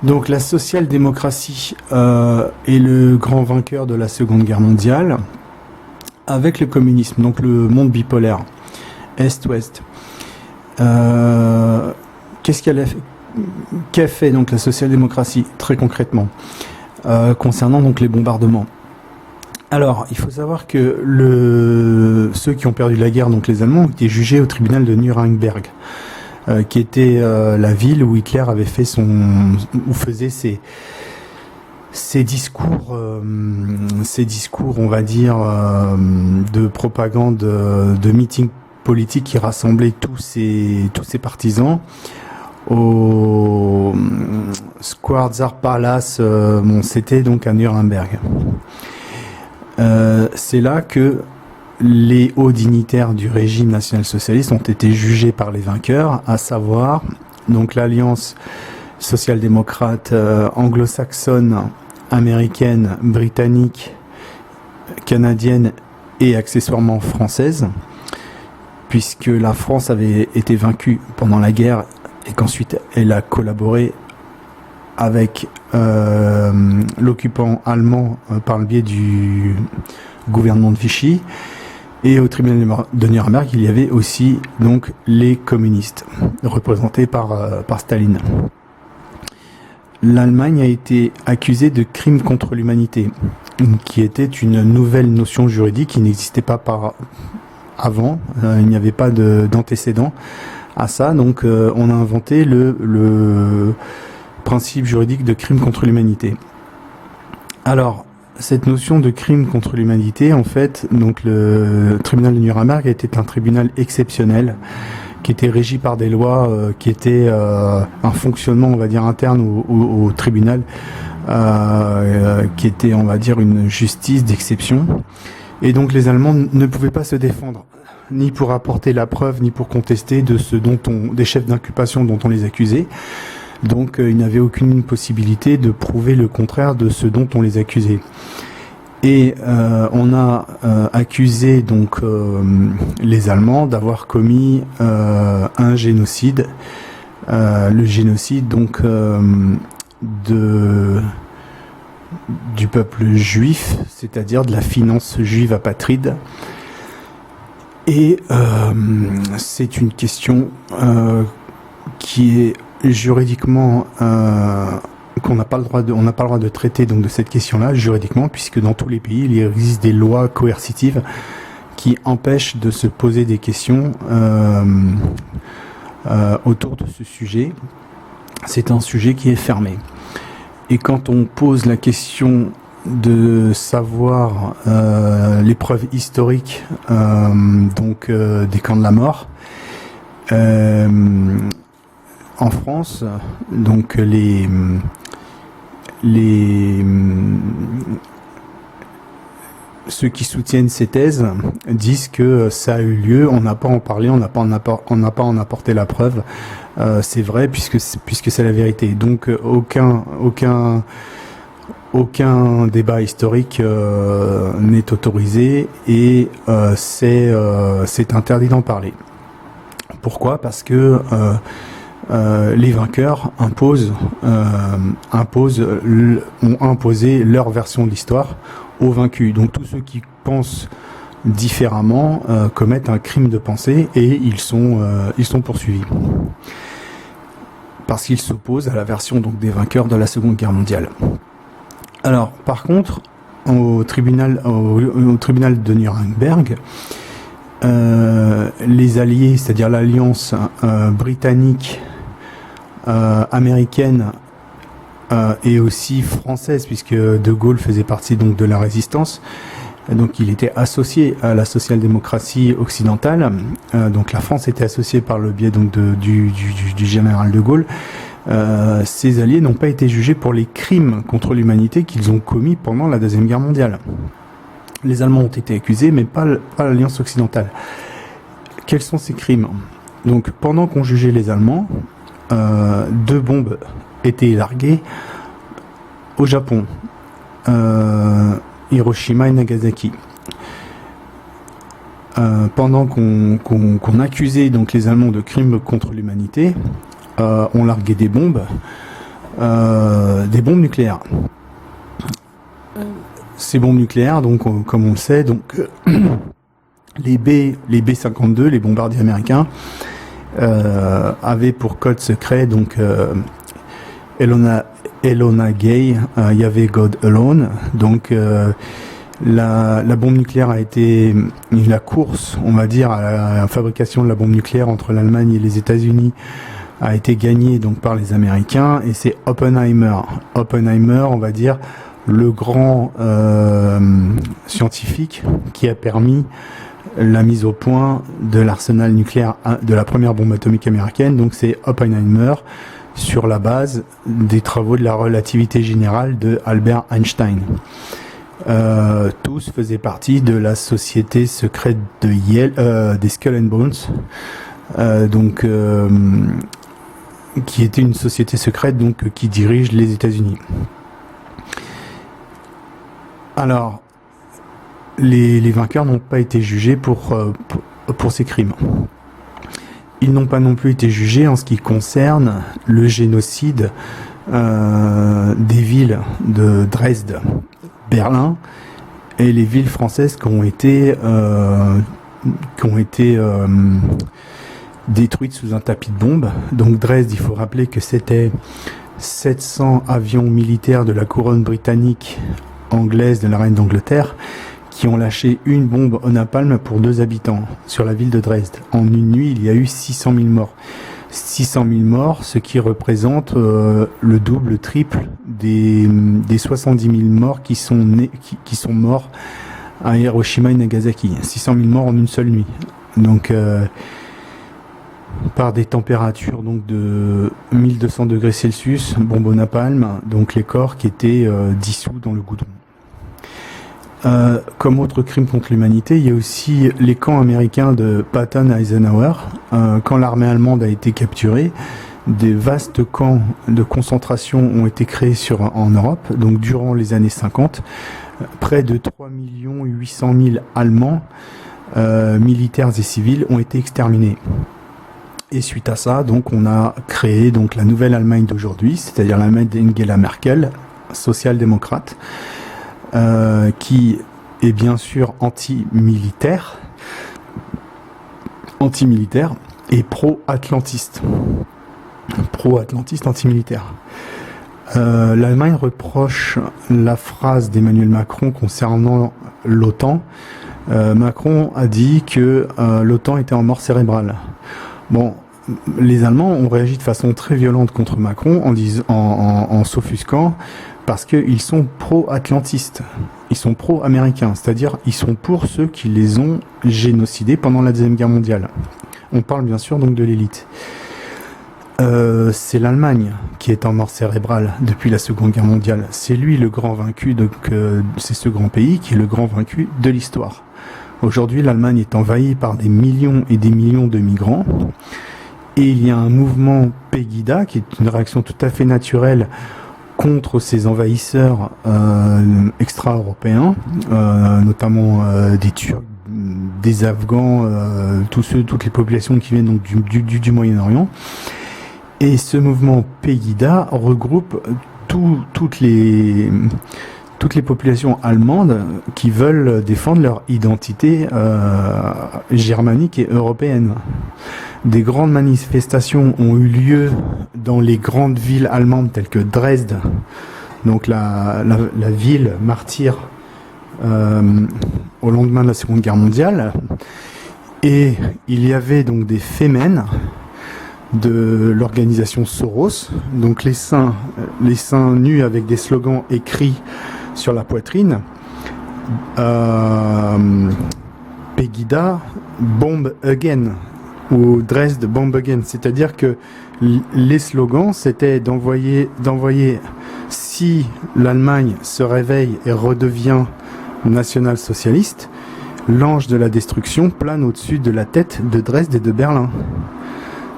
Donc la social-démocratie est le grand vainqueur de la Seconde Guerre mondiale avec le communisme, donc le monde bipolaire, Est-Ouest. Qu'a fait donc la social-démocratie très concrètement concernant donc les bombardements? Alors, il faut savoir que ceux qui ont perdu la guerre, donc les Allemands, ont été jugés au tribunal de Nuremberg, qui était la ville où Hitler avait fait où faisait ses discours, on va dire, de propagande, de meeting politique qui rassemblait tous ses partisans au Square Palace. C'était donc à Nuremberg. C'est là que les hauts dignitaires du régime national-socialiste ont été jugés par les vainqueurs, à savoir donc l'alliance social-démocrate anglo-saxonne, américaine, britannique, canadienne et accessoirement française, puisque la France avait été vaincue pendant la guerre et qu'ensuite elle a collaboré avec l'occupant allemand par le biais du gouvernement de Vichy. Et au tribunal de Nuremberg, il y avait aussi donc les communistes, représentés par Staline. L'Allemagne a été accusée de crimes contre l'humanité, qui était une nouvelle notion juridique qui n'existait pas avant. Il n'y avait pas d'antécédent à ça, donc on a inventé le principe juridique de crime contre l'humanité. Alors, cette notion de crime contre l'humanité, en fait, donc le tribunal de Nuremberg était un tribunal exceptionnel qui était régi par des lois qui étaient un fonctionnement, on va dire, interne au tribunal, qui était, on va dire, une justice d'exception. Et donc les Allemands ne pouvaient pas se défendre, ni pour apporter la preuve, ni pour contester des chefs d'inculpation dont on les accusait. Donc ils n'avaient aucune possibilité de prouver le contraire de ce dont on les accusait. Et on a accusé donc les Allemands d'avoir commis un génocide, le génocide donc du peuple juif, c'est-à-dire de la finance juive apatride. Et c'est une question qui est juridiquement on n'a pas le droit de traiter donc de cette question-là juridiquement, puisque dans tous les pays il existe des lois coercitives qui empêchent de se poser des questions autour de ce sujet. C'est un sujet qui est fermé. Et quand on pose la question de savoir les preuves historiques des camps de la mort, en France, donc ceux qui soutiennent ces thèses disent que ça a eu lieu, on n'a pas en parlé, on n'a pas en apporté la preuve. C'est vrai puisque c'est la vérité. Donc aucun débat historique n'est autorisé et c'est interdit d'en parler. Pourquoi ? Parce que les vainqueurs ont imposé leur version de l'histoire aux vaincus. Donc tous ceux qui pensent différemment commettent un crime de pensée et ils sont poursuivis parce qu'ils s'opposent à la version donc des vainqueurs de la Seconde Guerre mondiale. Alors par contre, au tribunal de Nuremberg, les alliés, c'est-à-dire l'alliance britannique, américaine et aussi française, puisque De Gaulle faisait partie donc de la résistance, donc il était associé à la social-démocratie occidentale, donc la France était associée par le biais donc du général De Gaulle. Ces alliés n'ont pas été jugés pour les crimes contre l'humanité qu'ils ont commis pendant la Deuxième Guerre mondiale. Les Allemands ont été accusés, mais pas l'Alliance occidentale. Quels sont ces crimes ? Donc, pendant qu'on jugeait les Allemands, 2 bombes étaient larguées au Japon, Hiroshima et Nagasaki. Pendant qu'on accusait donc les Allemands de crimes contre l'humanité, on larguait des bombes des bombes nucléaires. Ces bombes nucléaires, donc, comme on le sait, donc les B-52, les bombardiers américains, avaient pour code secret donc Enola Gay, il y avait God Alone. Donc la bombe nucléaire a été la course, on va dire, à la fabrication de la bombe nucléaire entre l'Allemagne et les États-Unis a été gagnée donc par les Américains, et c'est Oppenheimer, on va dire, le grand scientifique qui a permis la mise au point de l'arsenal nucléaire de la première bombe atomique américaine. Donc c'est Oppenheimer, sur la base des travaux de la relativité générale de Albert Einstein. Tous faisaient partie de la société secrète de Yale, des Skull and Bones, qui était une société secrète donc qui dirige les États-Unis. Alors, les vainqueurs n'ont pas été jugés pour ces crimes. Ils n'ont pas non plus été jugés en ce qui concerne le génocide des villes de Dresde, Berlin et les villes françaises qui ont été détruites sous un tapis de bombes. Donc Dresde, il faut rappeler que c'était 700 avions militaires de la couronne britannique anglaise de la reine d'Angleterre qui ont lâché une bombe au napalm pour 2 habitants sur la ville de Dresde. En une nuit, il y a eu 600 000 morts. 600 000 morts, ce qui représente le double, triple des 70 000 morts qui sont morts à Hiroshima et Nagasaki. 600 000 morts en une seule nuit. Donc, par des températures donc de 1200 degrés Celsius, bombe au napalm, donc les corps qui étaient dissous dans le goudron. Comme autre crime contre l'humanité, il y a aussi les camps américains de Patton et Eisenhower. Quand l'armée allemande a été capturée, des vastes camps de concentration ont été créés en Europe. Donc durant les années 50, près de 3 800 000 Allemands, militaires et civils, ont été exterminés. Et suite à ça, donc on a créé donc la nouvelle Allemagne d'aujourd'hui, c'est-à-dire l'Allemagne d'Angela Merkel, social-démocrate, qui est bien sûr anti-militaire et pro-atlantiste, anti-militaire. L'Allemagne reproche la phrase d'Emmanuel Macron concernant l'OTAN. Macron a dit que l'OTAN était en mort cérébrale. Bon, les Allemands ont réagi de façon très violente contre Macron en s'offusquant, parce qu'ils sont pro-atlantistes, ils sont pro-américains, c'est-à-dire ils sont pour ceux qui les ont génocidés pendant la Deuxième Guerre mondiale. On parle bien sûr donc de l'élite. C'est l'Allemagne qui est en mort cérébrale depuis la Seconde Guerre mondiale. C'est lui le grand vaincu, donc c'est ce grand pays qui est le grand vaincu de l'histoire. Aujourd'hui, l'Allemagne est envahie par des millions et des millions de migrants. Et il y a un mouvement Pegida, qui est une réaction tout à fait naturelle contre ces envahisseurs extra-européens, notamment des Turcs, des Afghans, toutes les populations qui viennent donc du Moyen-Orient. Et ce mouvement Pegida regroupe toutes les populations allemandes qui veulent défendre leur identité germanique et européenne. Des grandes manifestations ont eu lieu dans les grandes villes allemandes telles que Dresde, donc la ville martyre au lendemain de la Seconde Guerre mondiale. Et il y avait donc des Femen de l'organisation Soros, donc les seins nus avec des slogans écrits sur la poitrine. Pegida, Bomb Again, ou Dresde Bomb Again, c'est-à-dire que les slogans c'était d'envoyer si l'Allemagne se réveille et redevient national-socialiste, l'ange de la destruction plane au-dessus de la tête de Dresde et de Berlin.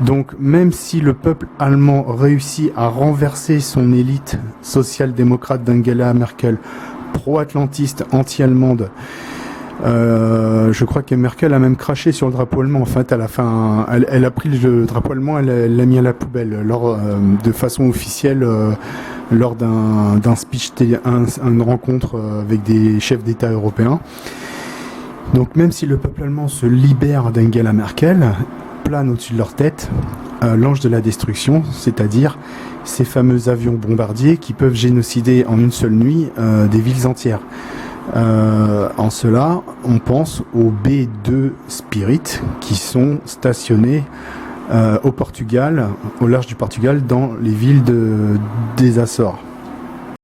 Donc même si le peuple allemand réussit à renverser son élite social-démocrate d'Angela Merkel, pro-atlantiste, anti-allemande, Je crois que Merkel a même craché sur le drapeau allemand. En fait, à la fin, elle a pris le drapeau allemand, elle l'a mis à la poubelle de façon officielle lors d'un speech, une rencontre avec des chefs d'État européens. Donc même si le peuple allemand se libère d'Angela Merkel, plane au-dessus de leur tête l'ange de la destruction, c'est-à-dire ces fameux avions bombardiers qui peuvent génocider en une seule nuit des villes entières. En cela, on pense aux B-2 Spirit qui sont stationnés au Portugal, au large du Portugal, dans les villes des Açores.